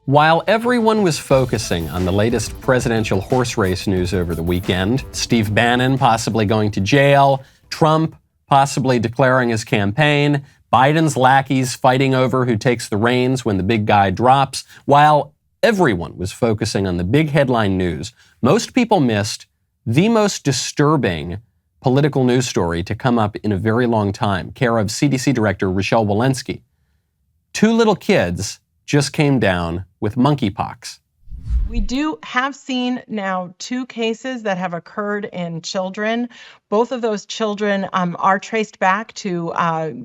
While everyone was focusing on the latest presidential horse race news over the weekend, Steve Bannon possibly going to jail, Trump possibly declaring his campaign, Biden's lackeys fighting over who takes the reins when the big guy drops, while everyone was focusing on the big headline news, most people missed the most disturbing political news story to come up in a very long time, care of CDC Director Rochelle Walensky. 2 little kids just came down with monkeypox. We do have seen now 2 cases that have occurred in children. Both of those children are traced back to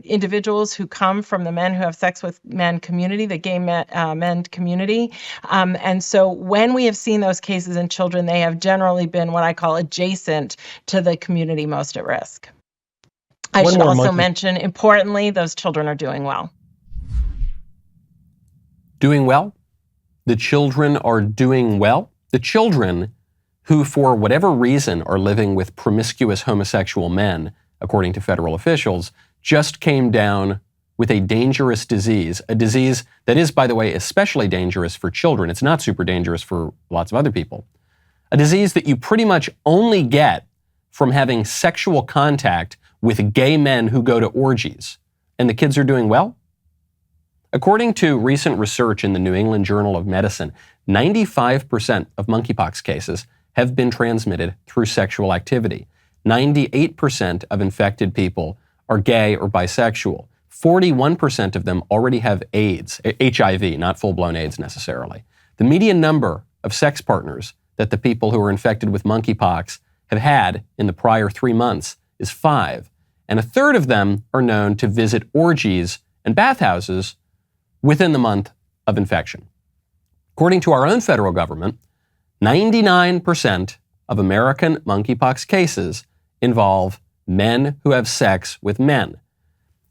individuals who come from the men who have sex with men community, the gay men community. And so when we have seen those cases in children, they have generally been what I call adjacent to the community most at risk. I should also mention, importantly, those children are doing well. Doing well? The children are doing well? The children who, for whatever reason, are living with promiscuous homosexual men, according to federal officials, just came down with a dangerous disease, a disease that is, by the way, especially dangerous for children. It's not super dangerous for lots of other people. A disease that you pretty much only get from having sexual contact with gay men who go to orgies. And the kids are doing well? According to recent research in the New England Journal of Medicine, 95% of monkeypox cases have been transmitted through sexual activity. 98% of infected people are gay or bisexual. 41% of them already have AIDS, HIV, not full-blown AIDS necessarily. The median number of sex partners that the people who are infected with monkeypox have had in the prior 3 months is 5. And a third of them are known to visit orgies and bathhouses within the month of infection. According to our own federal government, 99% of American monkeypox cases involve men who have sex with men.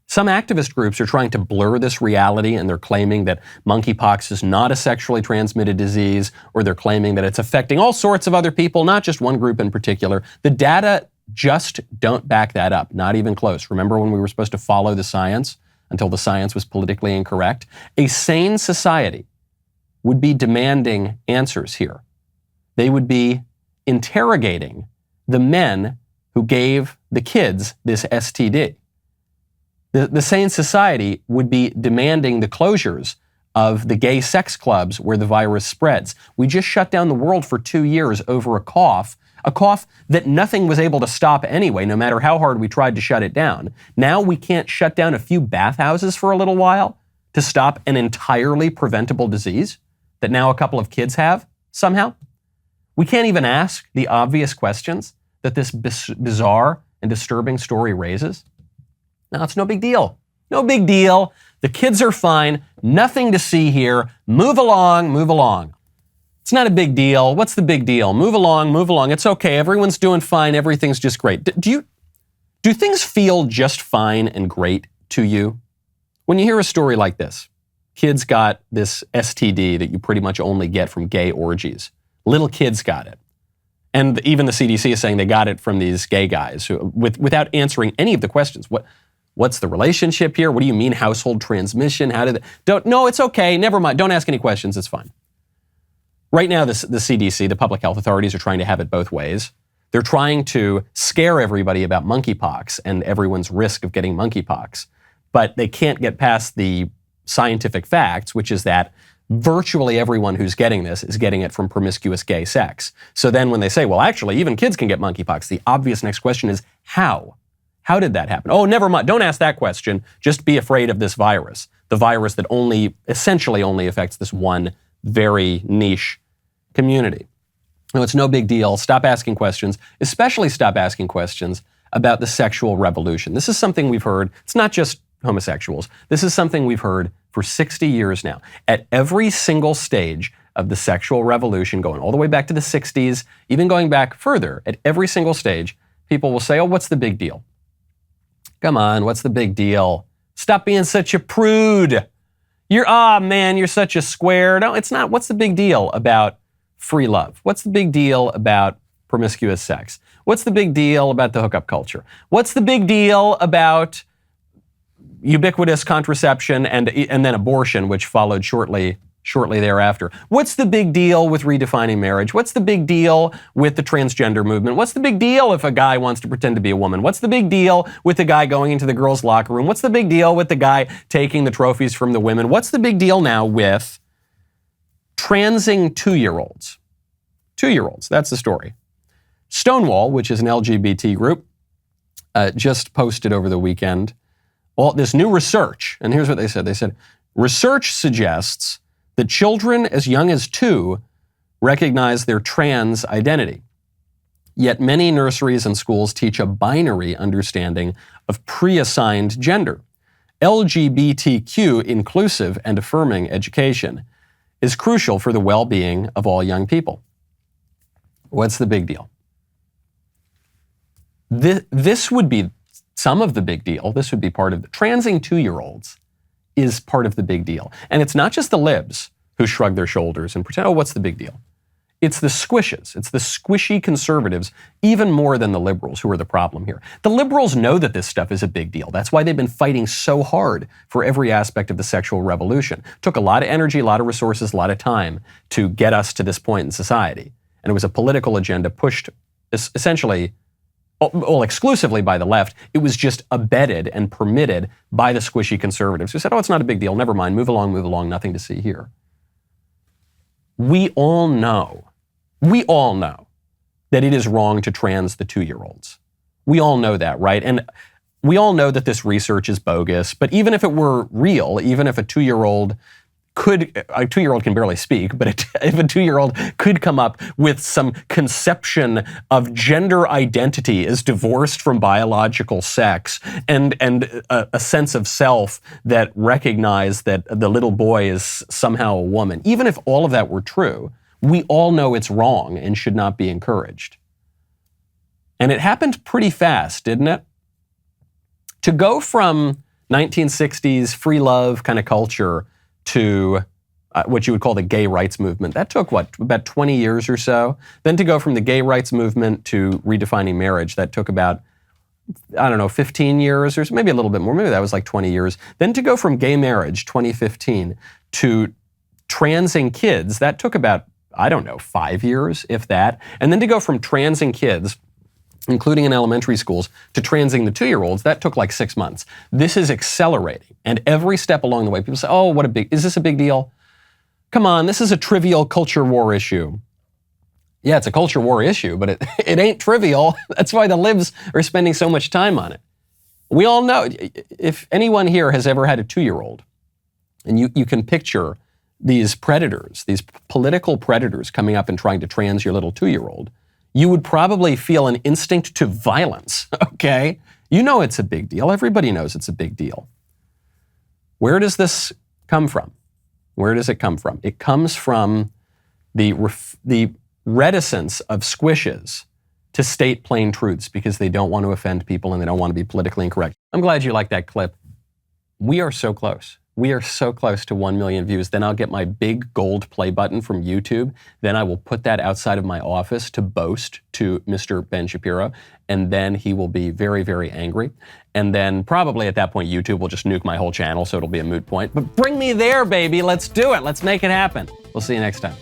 Some activist groups are trying to blur this reality, and they're claiming that monkeypox is not a sexually transmitted disease, or they're claiming that it's affecting all sorts of other people, not just one group in particular. The data just don't back that up, not even close. Remember when we were supposed to follow the science until the science was politically incorrect? A sane society would be demanding answers here. They would be interrogating the men who gave the kids this STD. The sane society would be demanding the closures of the gay sex clubs where the virus spreads. We just shut down the world for 2 years over a cough that nothing was able to stop anyway, no matter how hard we tried to shut it down. Now we can't shut down a few bathhouses for a little while to stop an entirely preventable disease that now a couple of kids have somehow. We can't even ask the obvious questions that this bizarre and disturbing story raises. No, it's no big deal. No big deal. The kids are fine. Nothing to see here. Move along, move along. It's not a big deal. What's the big deal? Move along, move along. It's okay. Everyone's doing fine. Everything's just great. Do things feel just fine and great to you? When you hear a story like this, kids got this STD that you pretty much only get from gay orgies. Little kids got it. And even the CDC is saying they got it from these gay guys who, without answering any of the questions. What's the relationship here? What do you mean household transmission? No, it's okay. Never mind. Don't ask any questions. It's fine. Right now, the CDC, the public health authorities, are trying to have it both ways. They're trying to scare everybody about monkeypox and everyone's risk of getting monkeypox. But they can't get past the scientific facts, which is that virtually everyone who's getting this is getting it from promiscuous gay sex. So then when they say, well, actually, even kids can get monkeypox, the obvious next question is, how? How did that happen? Oh, never mind. Don't ask that question. Just be afraid of this virus. The virus that essentially only affects this one very niche community. No, it's no big deal. Stop asking questions, especially stop asking questions about the sexual revolution. This is something we've heard. It's not just homosexuals. This is something we've heard for 60 years now. At every single stage of the sexual revolution, going all the way back to the 60s, even going back further, at every single stage, people will say, oh, what's the big deal? Come on, what's the big deal? Stop being such a prude. You're such a square. No, it's not. What's the big deal about free love? What's the big deal about promiscuous sex? What's the big deal about the hookup culture? What's the big deal about ubiquitous contraception and then abortion, which followed shortly shortly thereafter. What's the big deal with redefining marriage? What's the big deal with the transgender movement? What's the big deal if a guy wants to pretend to be a woman? What's the big deal with the guy going into the girls' locker room? What's the big deal with the guy taking the trophies from the women? What's the big deal now with transing 2-year-olds? 2-year-olds, that's the story. Stonewall, which is an LGBT group, just posted over the weekend all this new research. And here's what they said. They said, research suggests that children as young as 2 recognize their trans identity. Yet many nurseries and schools teach a binary understanding of pre-assigned gender. LGBTQ, inclusive and affirming education, is crucial for the well-being of all young people. What's the big deal? This would be some of the big deal. This would be part of the transing 2-year-olds is part of the big deal. And it's not just the libs who shrug their shoulders and pretend, oh, what's the big deal? It's the squishes. It's the squishy conservatives, even more than the liberals, who are the problem here. The liberals know that this stuff is a big deal. That's why they've been fighting so hard for every aspect of the sexual revolution. It took a lot of energy, a lot of resources, a lot of time to get us to this point in society. And it was a political agenda pushed essentially, well, exclusively by the left. It was just abetted and permitted by the squishy conservatives who said, oh, it's not a big deal. Never mind. Move along. Nothing to see here. We all know that it is wrong to trans the 2-year-olds. We all know that, right? And we all know that this research is bogus, but even if it were real, even if a 2-year-old can barely speak, but if a 2-year-old could come up with some conception of gender identity as divorced from biological sex and a sense of self that recognized that the little boy is somehow a woman, even if all of that were true, we all know it's wrong and should not be encouraged. And it happened pretty fast, didn't it? To go from 1960s free love kind of culture to what you would call the gay rights movement. That took, about 20 years or so? Then to go from the gay rights movement to redefining marriage, that took about, 15 years or maybe a little bit more. Maybe that was like 20 years. Then to go from gay marriage, 2015, to transing kids, that took about, 5 years, if that. And then to go from transing kids, including in elementary schools, to transing the 2-year-olds, that took like 6 months. This is accelerating. And every step along the way, people say, oh, is this a big deal? Come on, this is a trivial culture war issue. Yeah, it's a culture war issue, but it ain't trivial. That's why the libs are spending so much time on it. We all know, if anyone here has ever had a 2-year-old, and you can picture these predators, these political predators coming up and trying to trans your little 2-year-old, you would probably feel an instinct to violence, okay? You know it's a big deal. Everybody knows it's a big deal. Where does this come from? Where does it come from? It comes from the reticence of squishes to state plain truths because they don't want to offend people and they don't want to be politically incorrect. I'm glad you liked that clip. We are so close. We are so close to 1 million views. Then I'll get my big gold play button from YouTube. Then I will put that outside of my office to boast to Mr. Ben Shapiro. And then he will be very, very angry. And then probably at that point, YouTube will just nuke my whole channel, so it'll be a moot point. But bring me there, baby. Let's do it. Let's make it happen. We'll see you next time.